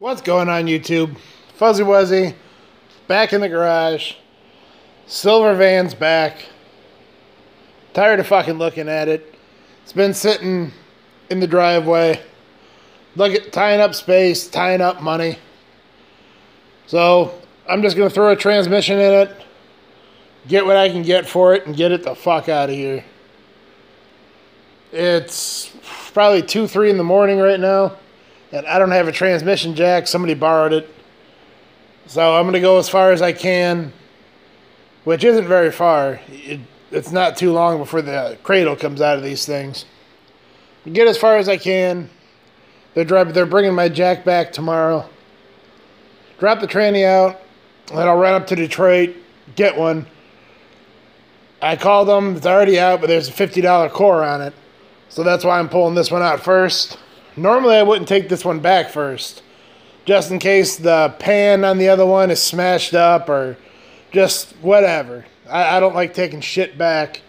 What's going on, YouTube? Fuzzy Wuzzy, back in the garage. Silver van's back. Tired of fucking looking at it. It's been sitting in the driveway. Look at tying up space, tying up money. So I'm just gonna throw a transmission in it, get what I can get for it, and get it the fuck out of here. It's probably 2, 3 in the morning right now. And I don't have a transmission jack. Somebody borrowed it. So I'm going to go as far as I can, which isn't very far. It's not too long before the cradle comes out of these things. Get as far as I can. They're bringing my jack back tomorrow. Drop the tranny out. Then I'll run up to Detroit, get one. I called them. It's already out, but there's a $50 core on it. So that's why I'm pulling this one out first. Normally, I wouldn't take this one back first, just in case the pan on the other one is smashed up or just whatever. I don't like taking shit back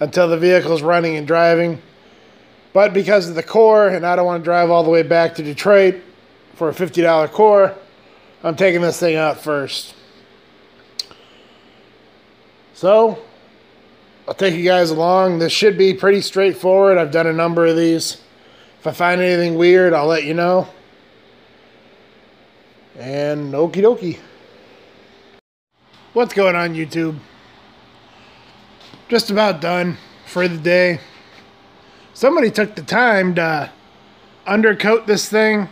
until the vehicle's running and driving. But because of the core, and I don't want to drive all the way back to Detroit for a $50 core, I'm taking this thing out first. So, I'll take you guys along. This should be pretty straightforward. I've done a number of these. If I find anything weird, I'll let you know. And okie dokie. What's going on, YouTube? Just about done for the day. Somebody took the time to undercoat this thing.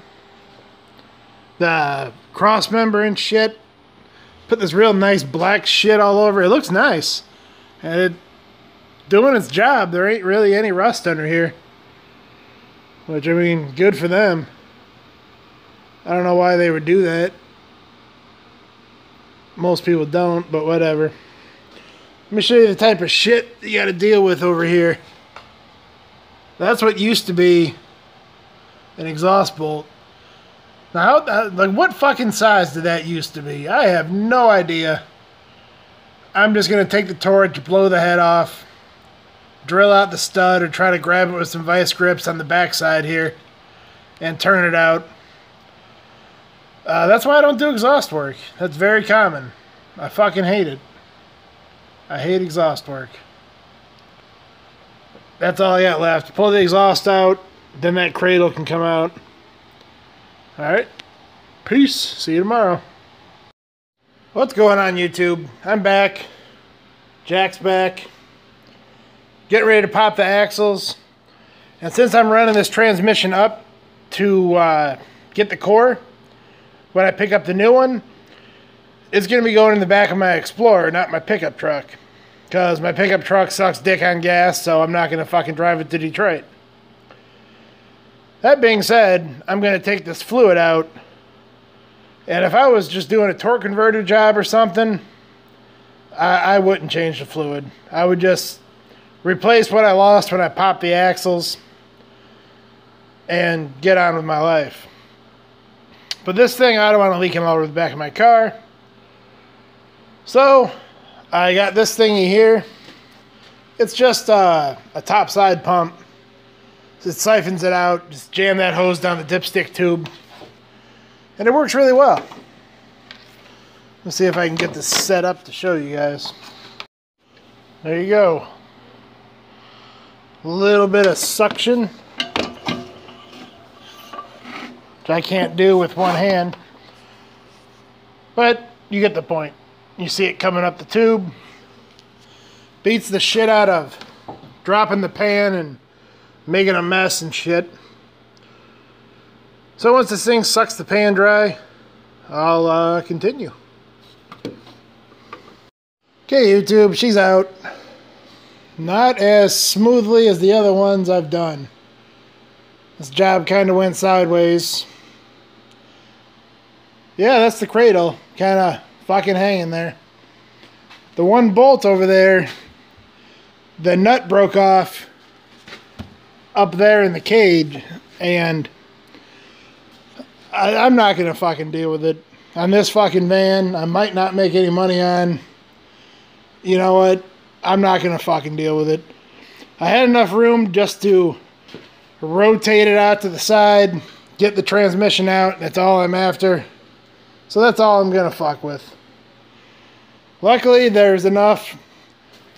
The cross member and shit. Put this real nice black shit all over. It looks nice. And it's doing its job. There ain't really any rust under here. Which, I mean, good for them. I don't know why they would do that. Most people don't, but whatever. Let me show you the type of shit you got to deal with over here. That's what used to be an exhaust bolt. Now, like, what fucking size did that used to be? I have no idea. I'm just going to take the torch, blow the head off, drill out the stud, or try to grab it with some vice grips on the backside here and turn it out. That's why I don't do exhaust work. That's very common. I fucking hate it. I hate exhaust work. That's all I got left. Pull the exhaust out, then that cradle can come out. Alright. Peace. See you tomorrow. What's going on, YouTube? I'm back. Jack's back. Getting ready to pop the axles. And since I'm running this transmission up to get the core, when I pick up the new one, it's going to be going in the back of my Explorer, not my pickup truck. Because my pickup truck sucks dick on gas, so I'm not going to fucking drive it to Detroit. That being said, I'm going to take this fluid out. And if I was just doing a torque converter job or something, I wouldn't change the fluid. I would just replace what I lost when I popped the axles and get on with my life. But this thing, I don't want to leak him all over the back of my car. So, I got this thingy here. It's just a top side pump. It siphons it out. Just jam that hose down the dipstick tube. And it works really well. Let's see if I can get this set up to show you guys. There you go. A little bit of suction, which I can't do with one hand, but you get the point. You see it coming up the tube. Beats the shit out of dropping the pan and making a mess and shit. So once this thing sucks the pan dry, I'll continue. Okay, YouTube, she's out. Not as smoothly as the other ones I've done. This job kind of went sideways. Yeah, that's the cradle. Kind of fucking hanging there. The one bolt over there, the nut broke off up there in the cage, and I'm not going to fucking deal with it. On this fucking van, I might not make any money on. You know what? I'm not going to fucking deal with it. I had enough room just to rotate it out to the side, get the transmission out. That's all I'm after. So that's all I'm going to fuck with. Luckily, there's enough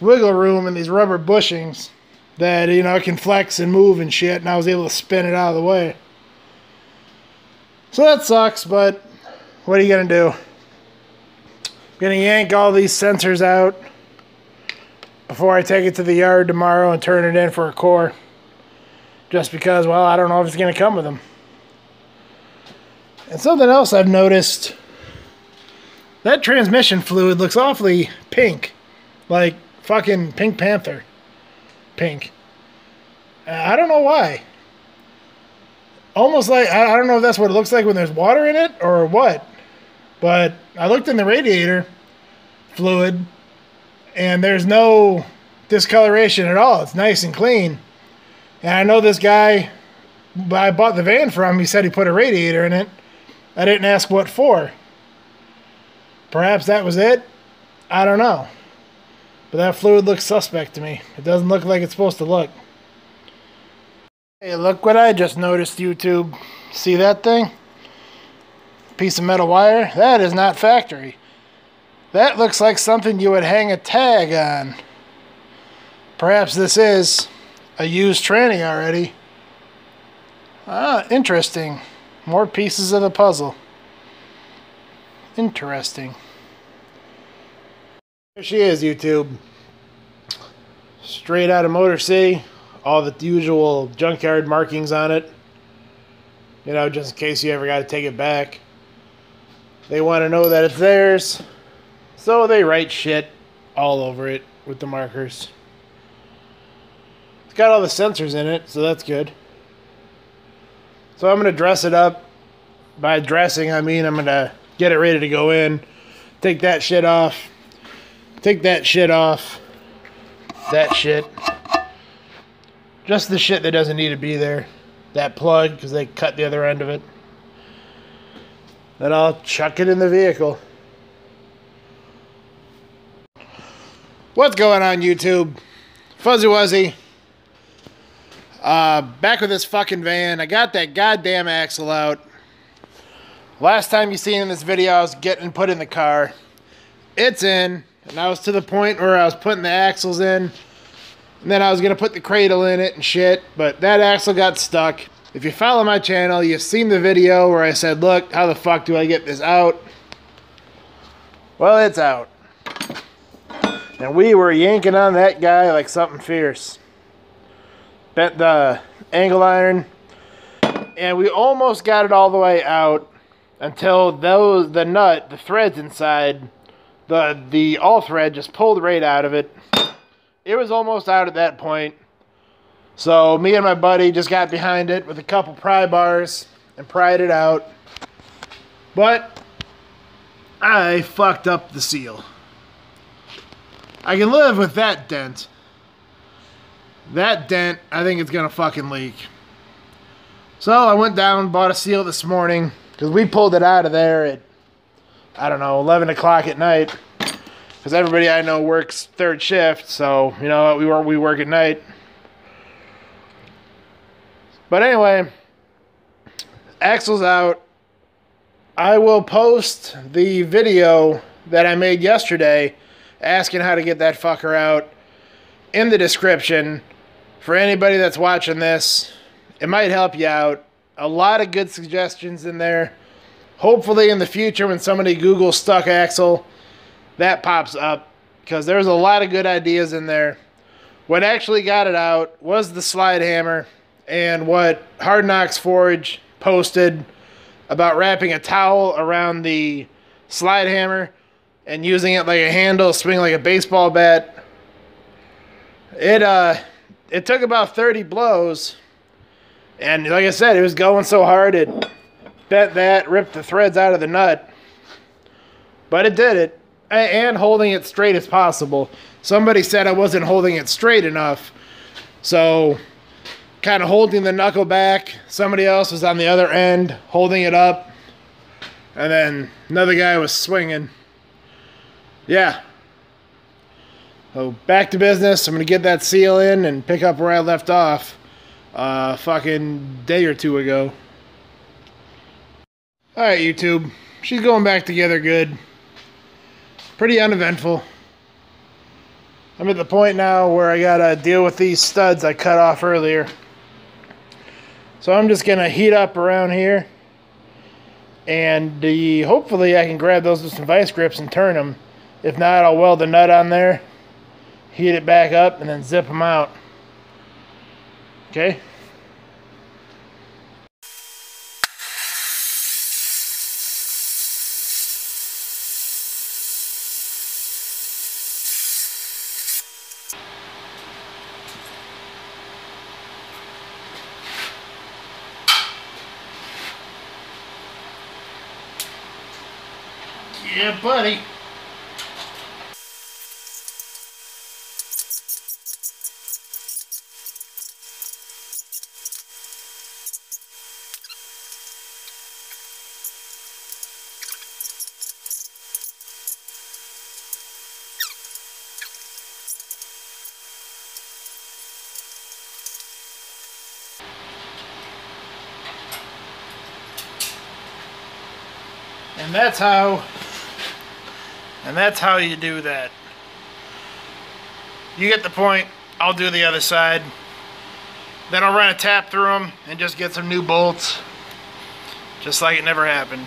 wiggle room in these rubber bushings that, you know, it can flex and move and shit, and I was able to spin it out of the way. So that sucks, but what are you going to do? I'm going to yank all these sensors out before I take it to the yard tomorrow and turn it in for a core. Just because, well, I don't know if it's going to come with them. And something else I've noticed, that transmission fluid looks awfully pink. Like fucking Pink Panther. Pink. I don't know why. Almost like, I don't know if that's what it looks like when there's water in it or what. But I looked in the radiator fluid and there's no discoloration at all. It's nice and clean. And I know this guy I bought the van from, he said he put a radiator in it. I didn't ask what for. Perhaps that was it. I don't know. But that fluid looks suspect to me. It doesn't look like it's supposed to look. Hey, look what I just noticed, YouTube. See that thing? Piece of metal wire? That is not factory. That looks like something you would hang a tag on. Perhaps this is a used tranny already. Ah, interesting. More pieces of the puzzle. Interesting. Here she is, YouTube. Straight out of Motor City. All the usual junkyard markings on it. You know, just in case you ever got to take it back. They want to know that it's theirs. So they write shit all over it with the markers. It's got all the sensors in it, so that's good. So I'm going to dress it up. By dressing, I mean I'm going to get it ready to go in. Take that shit off. Take that shit off. That shit. Just the shit that doesn't need to be there. That plug, because they cut the other end of it. Then I'll chuck it in the vehicle. What's going on, YouTube? Fuzzy Wuzzy. Back with this fucking van. I got that goddamn axle out. Last time you seen in this video, I was getting put in the car. It's in. And I was to the point where I was putting the axles in. And then I was going to put the cradle in it and shit. But that axle got stuck. If you follow my channel, you've seen the video where I said, look, how the fuck do I get this out? Well, it's out. And we were yanking on that guy like something fierce. Bent the angle iron. And we almost got it all the way out. Until the nut, the threads inside, the all thread just pulled right out of it. It was almost out at that point. So me and my buddy just got behind it with a couple pry bars and pried it out. But I fucked up the seal. I can live with that dent. That dent, I think it's gonna fucking leak. So I went down and bought a seal this morning. Because we pulled it out of there at, I don't know, 11 o'clock at night. Because everybody I know works third shift. So, you know, we work at night. But anyway, axle's out. I will post the video that I made yesterday asking how to get that fucker out in the description for anybody that's watching this. It might help you out. A lot of good suggestions in there. Hopefully in the future when somebody Googles stuck axle, that pops up. Because there's a lot of good ideas in there. What actually got it out was the slide hammer. And what Hard Knocks Forge posted about wrapping a towel around the slide hammer and using it like a handle, swing like a baseball bat. It took about 30 blows. And like I said, it was going so hard, it bent that, ripped the threads out of the nut. But it did it. And holding it straight as possible. Somebody said I wasn't holding it straight enough. So, kind of holding the knuckle back. Somebody else was on the other end, holding it up. And then another guy was swinging. Yeah. So, back to business. I'm going to get that seal in and pick up where I left off. Fucking day or two ago. Alright, YouTube. She's going back together good. Pretty uneventful. I'm at the point now where I gotta deal with these studs I cut off earlier. So I'm just gonna heat up around here. And hopefully I can grab those with some vice grips and turn them. If not, I'll weld the nut on there, heat it back up, and then zip them out. Okay? Yeah, buddy. And that's how you do that. You get the point. I'll do the other side. Then I'll run a tap through them and just get some new bolts. Just like it never happened.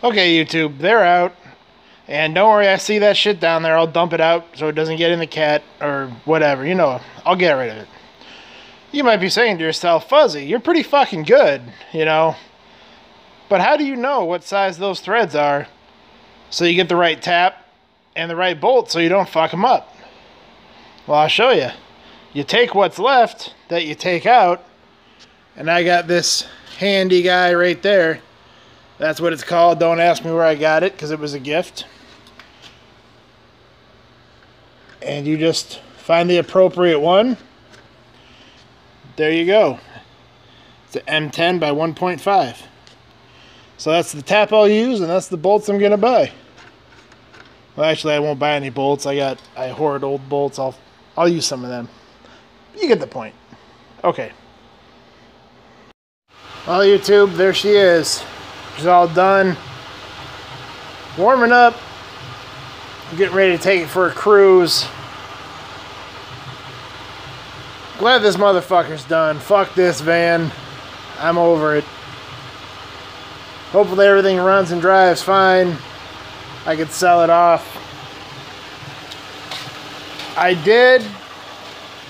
Okay, YouTube, they're out. And don't worry, I see that shit down there. I'll dump it out so it doesn't get in the cat or whatever. You know, I'll get rid of it. You might be saying to yourself, Fuzzy, you're pretty fucking good, you know. But how do you know what size those threads are so you get the right tap and the right bolt so you don't fuck them up? Well, I'll show you. You take what's left that you take out, and I got this handy guy right there. That's what it's called. Don't ask me where I got it because it was a gift. And you just find the appropriate one. There you go. It's an M10 by 1.5. So that's the tap I'll use, and that's the bolts I'm gonna buy. Well, actually, I won't buy any bolts. I hoard old bolts. I'll use some of them. You get the point. Okay. Well, YouTube, there she is. She's all done. Warming up. I'm getting ready to take it for a cruise. Glad this motherfucker's done. Fuck this van. I'm over it. Hopefully everything runs and drives fine. I could sell it off. I did,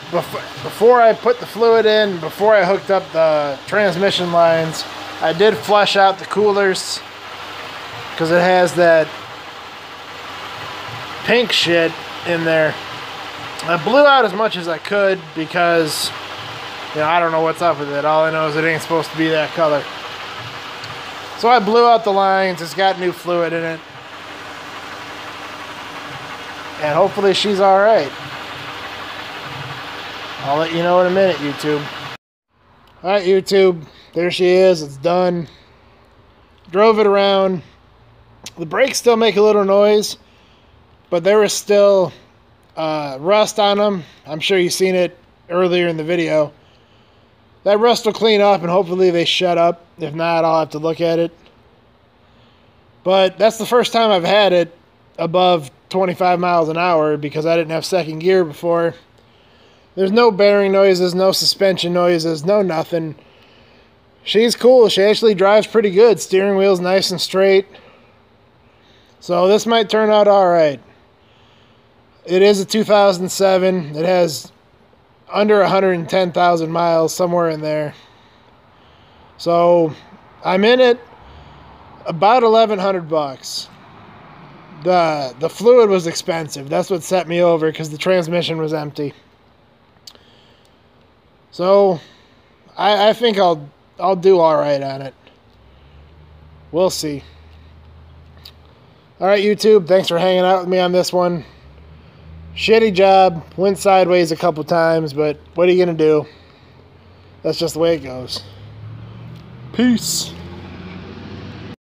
before I put the fluid in, before I hooked up the transmission lines, I did flush out the coolers because it has that pink shit in there. I blew out as much as I could because, you know, I don't know what's up with it. All I know is it ain't supposed to be that color. So I blew out the lines. It's got new fluid in it. And hopefully she's alright. I'll let you know in a minute, YouTube. Alright, YouTube. There she is. It's done. Drove it around. The brakes still make a little noise, but there was still rust on them. I'm sure you've seen it earlier in the video. That rust will clean up and hopefully they shut up. If not, I'll have to look at it. But that's the first time I've had it above 25 miles an hour because I didn't have second gear before. There's no bearing noises, no suspension noises, no nothing. She's cool. She actually drives pretty good. Steering wheel's nice and straight. So this might turn out alright. It is a 2007. It has under 110,000 miles, somewhere in there. So I'm in it about $1,100. The fluid was expensive. That's what set me over because the transmission was empty. So I think I'll do all right on it. We'll see. All right, YouTube. Thanks for hanging out with me on this one. Shitty job. Went sideways a couple times, but what are you gonna do? That's just the way it goes. Peace.